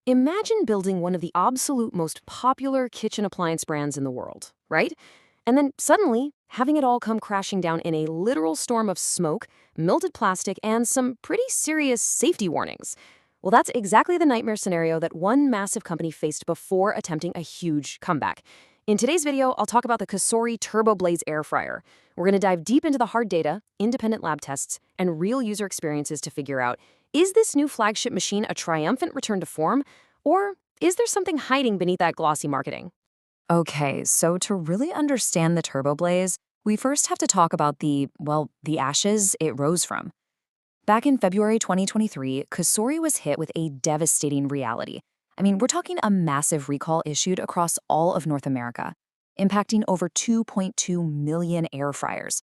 Imagine building one of the absolute most popular kitchen appliance brands in the world, right? And then suddenly, having it all come crashing down in a literal storm of smoke, melted plastic, and some pretty serious safety warnings. Well, that's exactly the nightmare scenario that one massive company faced before attempting a huge comeback. In today's video, I'll talk about the Cosori TurboBlaze air fryer. We're going to dive deep into the hard data, independent lab tests, and real user experiences to figure out, is this new flagship machine a triumphant return to form, or is there something hiding beneath that glossy marketing? Okay, so to really understand the TurboBlaze, we first have to talk about the ashes it rose from. Back in February 2023, Cosori was hit with a devastating reality. We're talking a massive recall issued across all of North America, impacting over 2.2 million air fryers.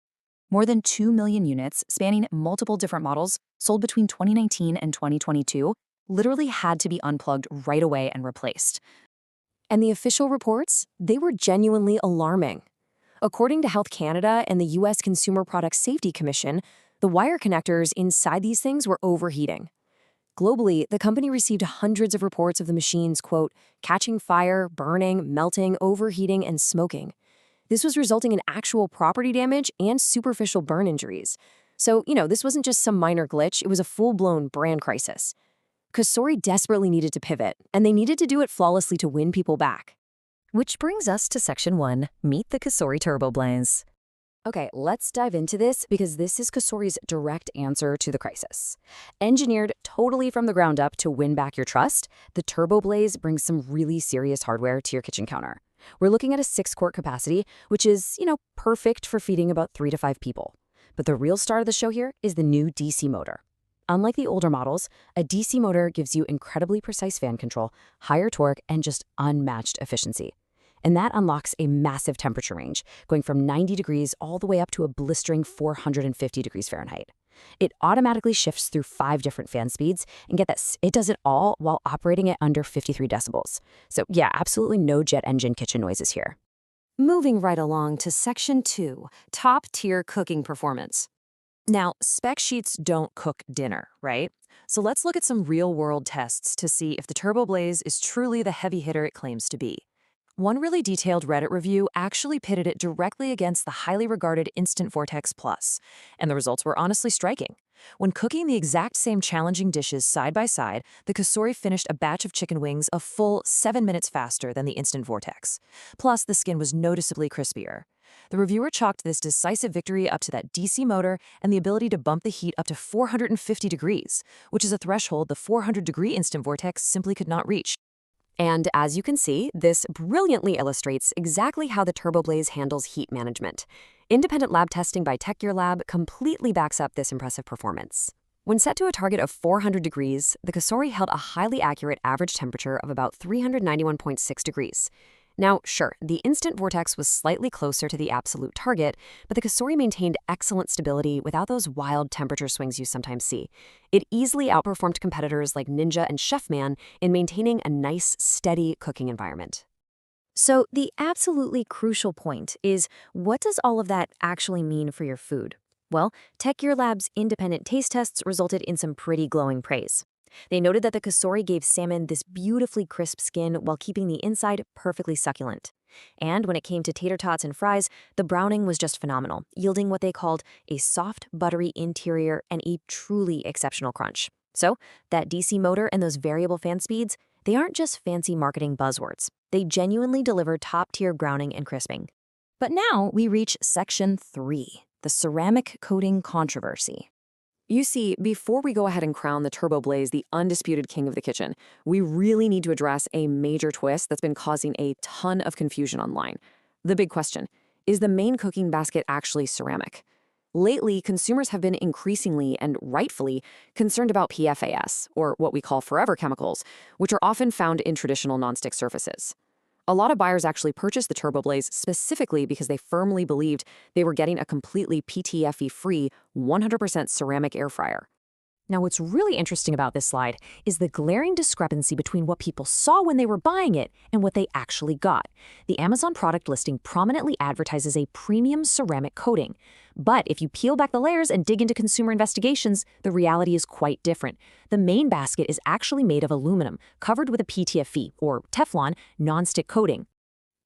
More than 2 million units, spanning multiple different models, sold between 2019 and 2022, literally had to be unplugged right away and replaced. And the official reports? They were genuinely alarming. According to Health Canada and the U.S. Consumer Product Safety Commission, the wire connectors inside these things were overheating. Globally, the company received hundreds of reports of the machines, quote, catching fire, burning, melting, overheating, and smoking. This was resulting in actual property damage and superficial burn injuries. So, this wasn't just some minor glitch, it was a full-blown brand crisis. Cosori desperately needed to pivot, and they needed to do it flawlessly to win people back. Which brings us to Section 1, Meet the Cosori TurboBlaze. Okay, let's dive into this because this is Cosori's direct answer to the crisis. Engineered totally from the ground up to win back your trust, the TurboBlaze brings some really serious hardware to your kitchen counter. We're looking at a 6-quart capacity, which is, perfect for feeding about 3 to 5 people. But the real star of the show here is the new DC motor. Unlike the older models, a DC motor gives you incredibly precise fan control, higher torque, and just unmatched efficiency. And that unlocks a massive temperature range, going from 90 degrees all the way up to a blistering 450 degrees Fahrenheit. It automatically shifts through 5 different fan speeds, and get this, it does it all while operating at under 53 decibels. So yeah, absolutely no jet engine kitchen noises here. Moving right along to Section 2, top-tier cooking performance. Now, spec sheets don't cook dinner, right? So let's look at some real-world tests to see if the TurboBlaze is truly the heavy hitter it claims to be. One really detailed Reddit review actually pitted it directly against the highly regarded Instant Vortex Plus, and the results were honestly striking. When cooking the exact same challenging dishes side by side, the Cosori finished a batch of chicken wings a full 7 minutes faster than the Instant Vortex. Plus, the skin was noticeably crispier. The reviewer chalked this decisive victory up to that DC motor and the ability to bump the heat up to 450 degrees, which is a threshold the 400-degree Instant Vortex simply could not reach. And as you can see, this brilliantly illustrates exactly how the TurboBlaze handles heat management. Independent lab testing by TechGear Lab completely backs up this impressive performance. When set to a target of 400 degrees, the Cosori held a highly accurate average temperature of about 391.6 degrees. Now, sure, the Instant Vortex was slightly closer to the absolute target, but the Cosori maintained excellent stability without those wild temperature swings you sometimes see. It easily outperformed competitors like Ninja and Chefman in maintaining a nice, steady cooking environment. So the absolutely crucial point is, what does all of that actually mean for your food? Well, TechGear Lab's independent taste tests resulted in some pretty glowing praise. They noted that the Cosori gave salmon this beautifully crisp skin while keeping the inside perfectly succulent. And when it came to tater tots and fries, the browning was just phenomenal, yielding what they called a soft, buttery interior and a truly exceptional crunch. So, that DC motor and those variable fan speeds, they aren't just fancy marketing buzzwords. They genuinely deliver top-tier browning and crisping. But now we reach Section 3, the ceramic coating controversy. You see, before we go ahead and crown the TurboBlaze the undisputed king of the kitchen, we really need to address a major twist that's been causing a ton of confusion online. The big question, is the main cooking basket actually ceramic? Lately, consumers have been increasingly and rightfully concerned about PFAS, or what we call forever chemicals, which are often found in traditional nonstick surfaces. A lot of buyers actually purchased the TurboBlaze specifically because they firmly believed they were getting a completely PTFE-free, 100% ceramic air fryer. Now, what's really interesting about this slide is the glaring discrepancy between what people saw when they were buying it and what they actually got. The Amazon product listing prominently advertises a premium ceramic coating. But if you peel back the layers and dig into consumer investigations, the reality is quite different. The main basket is actually made of aluminum, covered with a PTFE, or Teflon, nonstick coating.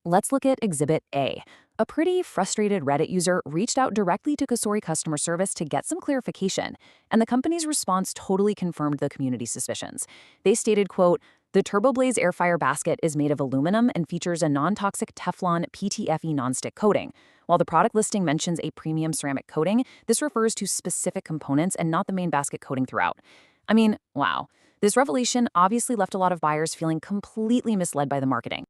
Let's look at Exhibit A. A pretty frustrated Reddit user reached out directly to Cosori customer service to get some clarification, and the company's response totally confirmed the community's suspicions. They stated, quote, "The TurboBlaze air fryer basket is made of aluminum and features a non-toxic Teflon PTFE nonstick coating. While the product listing mentions a premium ceramic coating, this refers to specific components and not the main basket coating throughout." I mean, wow. This revelation obviously left a lot of buyers feeling completely misled by the marketing.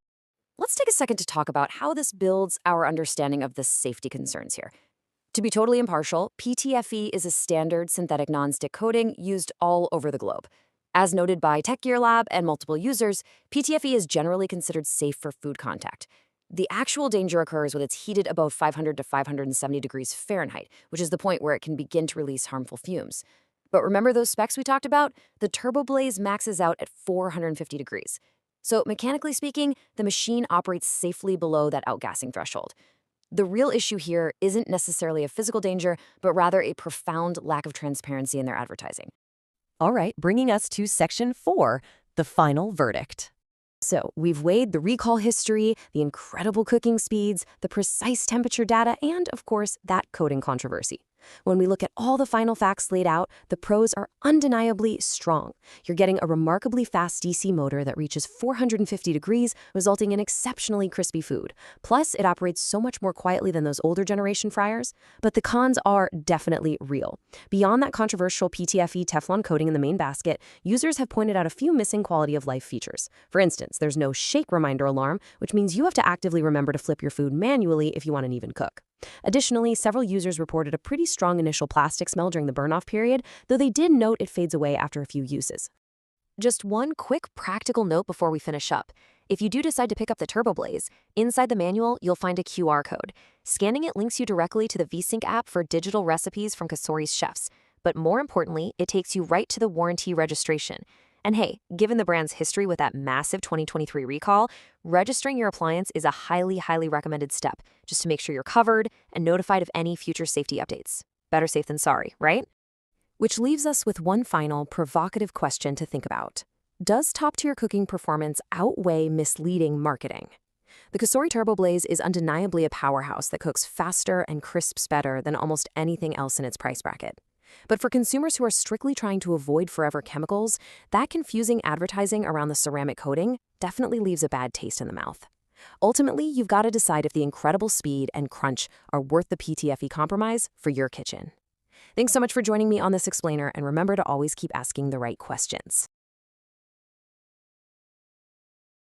Let's take a second to talk about how this builds our understanding of the safety concerns here. To be totally impartial, PTFE is a standard synthetic nonstick coating used all over the globe. As noted by Tech Gear Lab and multiple users, PTFE is generally considered safe for food contact. The actual danger occurs when it's heated above 500 to 570 degrees Fahrenheit, which is the point where it can begin to release harmful fumes. But remember those specs we talked about? The TurboBlaze maxes out at 450 degrees. So mechanically speaking, the machine operates safely below that outgassing threshold. The real issue here isn't necessarily a physical danger, but rather a profound lack of transparency in their advertising. All right, bringing us to Section 4, the final verdict. So we've weighed the recall history, the incredible cooking speeds, the precise temperature data, and, of course, that coating controversy. When we look at all the final facts laid out, the pros are undeniably strong. You're getting a remarkably fast DC motor that reaches 450 degrees, resulting in exceptionally crispy food. Plus, it operates so much more quietly than those older generation fryers. But the cons are definitely real. Beyond that controversial PTFE Teflon coating in the main basket, users have pointed out a few missing quality of life features. For instance, there's no shake reminder alarm, which means you have to actively remember to flip your food manually if you want an even cook. Additionally, several users reported a pretty strong initial plastic smell during the burn-off period, though they did note it fades away after a few uses. Just one quick practical note before we finish up. If you do decide to pick up the TurboBlaze, inside the manual, you'll find a QR code. Scanning it links you directly to the VSync app for digital recipes from Cosori's chefs. But more importantly, it takes you right to the warranty registration. And hey, given the brand's history with that massive 2023 recall, registering your appliance is a highly recommended step, just to make sure you're covered and notified of any future safety updates. Better safe than sorry, right? Which leaves us with one final provocative question to think about. Does top-tier cooking performance outweigh misleading marketing? The Cosori TurboBlaze is undeniably a powerhouse that cooks faster and crisps better than almost anything else in its price bracket. But for consumers who are strictly trying to avoid forever chemicals, that confusing advertising around the ceramic coating definitely leaves a bad taste in the mouth. Ultimately, you've got to decide if the incredible speed and crunch are worth the PTFE compromise for your kitchen. Thanks so much for joining me on this explainer, and remember to always keep asking the right questions.